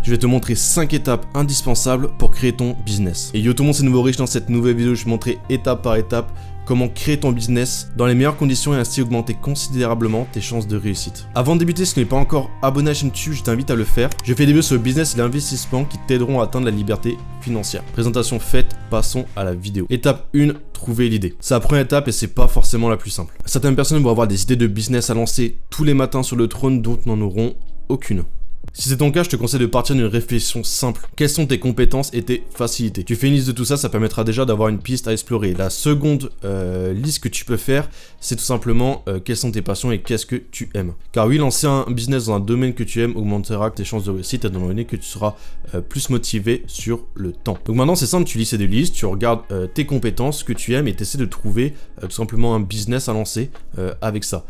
je vais te montrer 5 étapes indispensables pour créer ton business. Et yo tout le monde, c'est Nouveau Riche. Dans cette nouvelle vidéo, je vais te montrer étape par étape comment créer ton business dans les meilleures conditions et ainsi augmenter considérablement tes chances de réussite. Avant de débuter, si tu n'es pas encore abonné à la chaîne YouTube, je t'invite à le faire. Je fais des vidéos sur le business et l'investissement qui t'aideront à atteindre la liberté financière. Présentation faite, passons à la vidéo. Étape 1, trouver l'idée. C'est la première étape et c'est pas forcément la plus simple. Certaines personnes vont avoir des idées de business à lancer tous les matins sur le trône, d'autres n'en auront aucune. Si c'est ton cas, je te conseille de partir d'une réflexion simple. Quelles sont tes compétences et tes facilités? Tu fais une liste de tout ça, ça permettra déjà d'avoir une piste à explorer. La seconde liste que tu peux faire, c'est tout simplement quelles sont tes passions et qu'est-ce que tu aimes. Car oui, lancer un business dans un domaine que tu aimes augmentera tes chances de réussite étant donné que tu seras plus motivé sur le temps. Donc maintenant, c'est simple, tu lis ces deux listes, tu regardes tes compétences, ce que tu aimes et tu essaies de trouver tout simplement un business à lancer avec ça.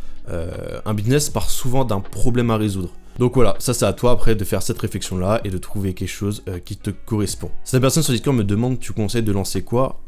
Un business part souvent d'un problème à résoudre. Donc voilà, ça c'est à toi après de faire cette réflexion-là et de trouver quelque chose qui te correspond. Si la personne sur Discord me demande tu conseilles de lancer quoi,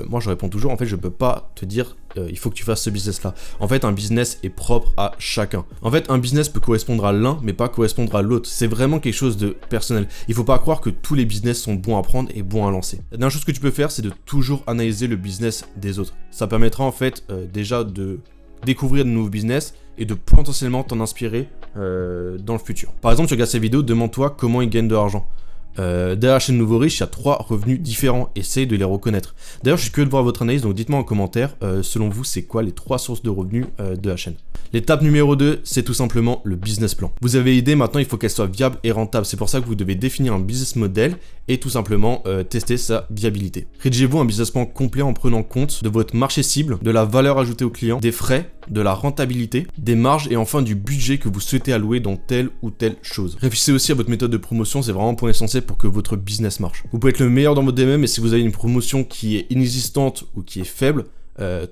moi je réponds toujours en fait je peux pas te dire il faut que tu fasses ce business-là. En fait un business est propre à chacun. En fait un business peut correspondre à l'un mais pas correspondre à l'autre. C'est vraiment quelque chose de personnel. Il faut pas croire que tous les business sont bons à prendre et bons à lancer. La dernière chose que tu peux faire c'est de toujours analyser le business des autres. Ça permettra en fait déjà de découvrir de nouveaux business et de potentiellement t'en inspirer dans le futur. Par exemple, tu regardes ces vidéos, demande-toi comment ils gagnent de l'argent. Derrière la chaîne Nouveau Riche, il y a 3 revenus différents, essaye de les reconnaître. D'ailleurs, je suis curieux de voir votre analyse, donc dites-moi en commentaire, selon vous, c'est quoi les 3 sources de revenus de la chaîne. L'étape numéro 2, c'est tout simplement le business plan. Vous avez l'idée, maintenant il faut qu'elle soit viable et rentable. C'est pour ça que vous devez définir un business model et tout simplement tester sa viabilité. Rédigez-vous un business plan complet en prenant compte de votre marché cible, de la valeur ajoutée au client, des frais, de la rentabilité, des marges et enfin du budget que vous souhaitez allouer dans telle ou telle chose. Réfléchissez aussi à votre méthode de promotion, c'est vraiment un point essentiel pour que votre business marche. Vous pouvez être le meilleur dans votre domaine, mais si vous avez une promotion qui est inexistante ou qui est faible,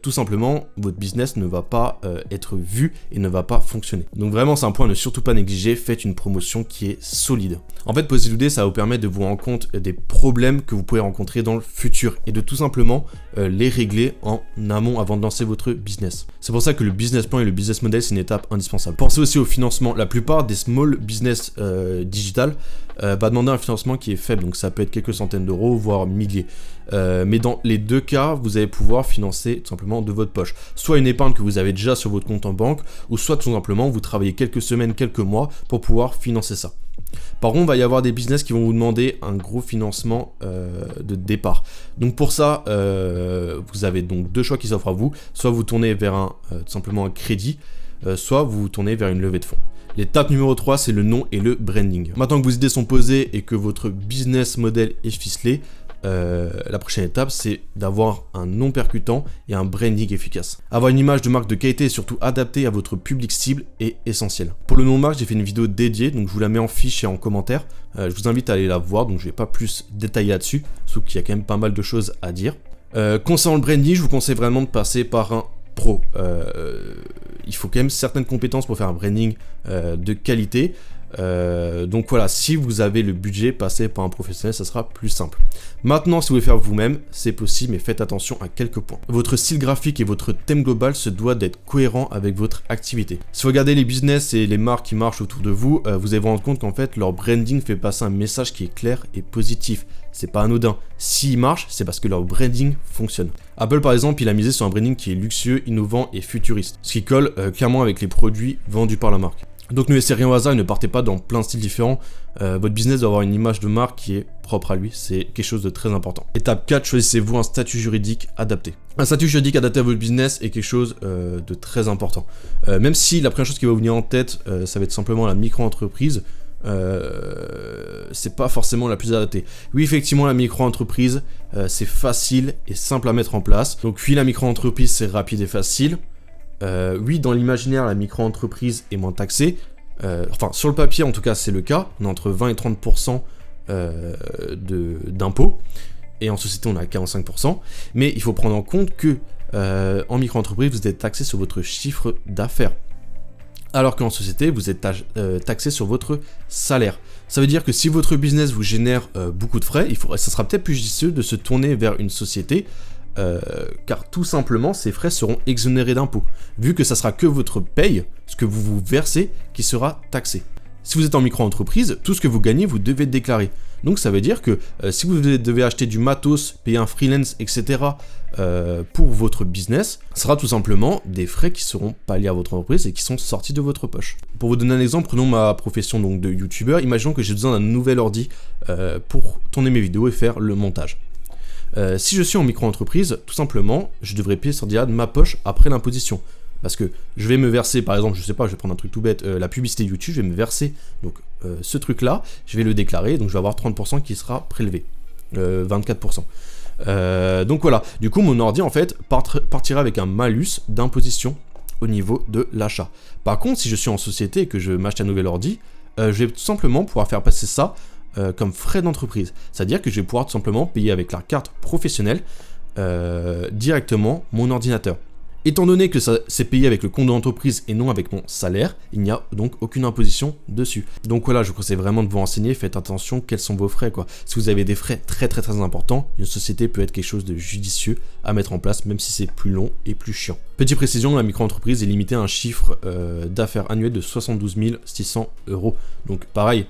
tout simplement, votre business ne va pas être vu et ne va pas fonctionner. Donc vraiment, c'est un point à ne surtout pas négliger. Faites une promotion qui est solide. En fait, poser l'idée, ça va vous permettre de vous rendre compte des problèmes que vous pouvez rencontrer dans le futur et de tout simplement les régler en amont avant de lancer votre business. C'est pour ça que le business plan et le business model, c'est une étape indispensable. Pensez aussi au financement. La plupart des small business digital va demander un financement qui est faible. Donc ça peut être quelques centaines d'euros, voire milliers. Mais dans les deux cas, vous allez pouvoir financer tout simplement de votre poche. Soit une épargne que vous avez déjà sur votre compte en banque, ou soit tout simplement vous travaillez quelques semaines, quelques mois pour pouvoir financer ça. Par contre, il va y avoir des business qui vont vous demander un gros financement de départ. Donc pour ça, vous avez donc 2 choix qui s'offrent à vous. Soit vous tournez vers tout simplement un crédit, soit vous tournez vers une levée de fonds. L'étape numéro 3, c'est le nom et le branding. Maintenant que vos idées sont posées et que votre business model est ficelé, la prochaine étape, c'est d'avoir un nom percutant et un branding efficace. Avoir une image de marque de qualité et surtout adaptée à votre public cible est essentiel. Pour le nom de marque, j'ai fait une vidéo dédiée, donc je vous la mets en fiche et en commentaire. Je vous invite à aller la voir, donc je vais pas plus détailler là-dessus, sauf qu'il y a quand même pas mal de choses à dire. Concernant le branding, je vous conseille vraiment de passer par un pro. Il faut quand même certaines compétences pour faire un branding de qualité. Donc voilà, si vous avez le budget, passez par un professionnel, ça sera plus simple. Maintenant, si vous voulez faire vous-même, c'est possible, mais faites attention à quelques points. Votre style graphique et votre thème global se doit d'être cohérent avec votre activité. Si vous regardez les business et les marques qui marchent autour de vous, vous allez vous rendre compte qu'en fait, leur branding fait passer un message qui est clair et positif. C'est pas anodin. S'ils marchent, c'est parce que leur branding fonctionne. Apple, par exemple, il a misé sur un branding qui est luxueux, innovant et futuriste, ce qui colle clairement avec les produits vendus par la marque. Donc ne laissez rien au hasard et ne partez pas dans plein de styles différents. Votre business doit avoir une image de marque qui est propre à lui, c'est quelque chose de très important. Étape 4, choisissez-vous un statut juridique adapté. Un statut juridique adapté à votre business est quelque chose de très important. Même si la première chose qui va vous venir en tête, ça va être simplement la micro-entreprise, c'est pas forcément la plus adaptée. Oui, effectivement, la micro-entreprise, c'est facile et simple à mettre en place. Donc oui, la micro-entreprise, c'est rapide et facile. Oui, dans l'imaginaire, la micro-entreprise est moins taxée. Enfin, sur le papier, en tout cas, c'est le cas. On a entre 20 et 30% d'impôts. Et en société, on a 45%. Mais il faut prendre en compte que en micro-entreprise, vous êtes taxé sur votre chiffre d'affaires. Alors qu'en société, vous êtes taxé sur votre salaire. Ça veut dire que si votre business vous génère beaucoup de frais, ça sera peut-être plus judicieux de se tourner vers une société car tout simplement ces frais seront exonérés d'impôts, vu que ça sera que votre paye, ce que vous vous versez, qui sera taxé. Si vous êtes en micro-entreprise, tout ce que vous gagnez, vous devez le déclarer. Donc ça veut dire que si vous devez acheter du matos, payer un freelance, etc. Pour votre business, ce sera tout simplement des frais qui seront pas liés à votre entreprise et qui sont sortis de votre poche. Pour vous donner un exemple, prenons ma profession donc de youtubeur. Imaginons que j'ai besoin d'un nouvel ordi pour tourner mes vidéos et faire le montage. Si je suis en micro-entreprise, tout simplement, je devrais payer sortir de ma poche après l'imposition. Parce que je vais me verser, par exemple, je sais pas, je vais prendre un truc tout bête, la publicité YouTube, je vais me verser donc ce truc-là, je vais le déclarer, donc je vais avoir 30% qui sera prélevé, 24%. Donc voilà, du coup mon ordi en fait partira avec un malus d'imposition au niveau de l'achat. Par contre, si je suis en société et que je m'achète un nouvel ordi, je vais tout simplement pouvoir faire passer ça comme frais d'entreprise. C'est-à-dire que je vais pouvoir tout simplement payer avec la carte professionnelle directement mon ordinateur. Étant donné que ça c'est payé avec le compte de l'entreprise et non avec mon salaire, il n'y a donc aucune imposition dessus. Donc voilà, je vous conseille vraiment de vous renseigner, faites attention quels sont vos frais quoi. Si vous avez des frais très importants, une société peut être quelque chose de judicieux à mettre en place, même si c'est plus long et plus chiant. Petite précision, la micro-entreprise est limitée à un chiffre d'affaires annuel de 72 600 €. Donc pareil,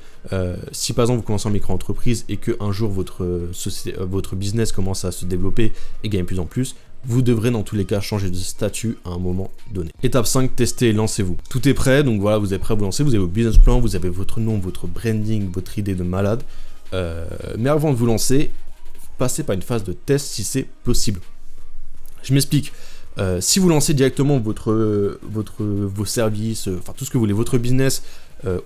si par exemple vous commencez en micro-entreprise et qu'un jour votre business commence à se développer et gagne de plus en plus, vous devrez dans tous les cas changer de statut à un moment donné. Étape 5, testez et lancez-vous. Tout est prêt, donc voilà, vous êtes prêt à vous lancer, vous avez votre business plan, vous avez votre nom, votre branding, votre idée de malade. Mais avant de vous lancer, passez par une phase de test si c'est possible. Je m'explique. Si vous lancez directement vos services, enfin tout ce que vous voulez, votre business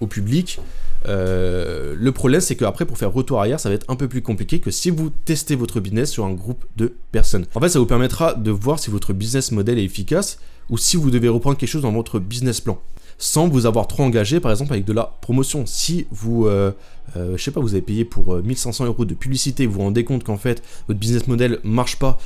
au public, le problème c'est qu'après pour faire retour arrière ça va être un peu plus compliqué que si vous testez votre business sur un groupe de personnes. En fait ça vous permettra de voir si votre business model est efficace ou si vous devez reprendre quelque chose dans votre business plan sans vous avoir trop engagé par exemple avec de la promotion. Si vous, je sais pas, vous avez payé pour 1500 € de publicité, vous vous rendez compte qu'en fait votre business model marche pas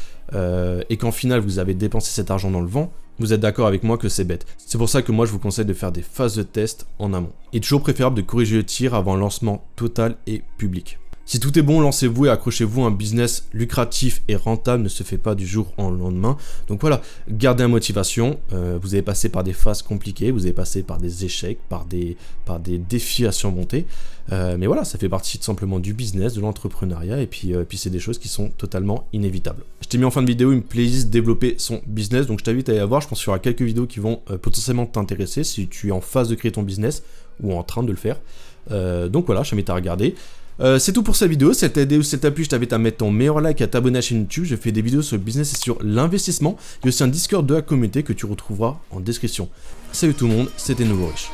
et qu'en final vous avez dépensé cet argent dans le vent, vous êtes d'accord avec moi que c'est bête. C'est pour ça que moi je vous conseille de faire des phases de test en amont. Il est toujours préférable de corriger le tir avant un lancement total et public. Si tout est bon, lancez-vous et accrochez-vous. Un business lucratif et rentable ne se fait pas du jour au lendemain. Donc voilà, gardez la motivation. Vous avez passé par des phases compliquées, vous avez passé par des échecs, par des défis à surmonter. Mais voilà, ça fait partie tout simplement du business, de l'entrepreneuriat. Et puis c'est des choses qui sont totalement inévitables. Je t'ai mis en fin de vidéo une playlist développer son business. Donc je t'invite à aller la voir. Je pense qu'il y aura quelques vidéos qui vont potentiellement t'intéresser si tu es en phase de créer ton business ou en train de le faire. Donc voilà, je t'invite à regarder. C'est tout pour cette vidéo. Si elle t'a aidé ou si elle t'a plu, je t'invite à mettre ton meilleur like et à t'abonner à la chaîne YouTube. Je fais des vidéos sur le business et sur l'investissement. Il y a aussi un Discord de la communauté que tu retrouveras en description. Salut tout le monde, c'était Nouveau Riche.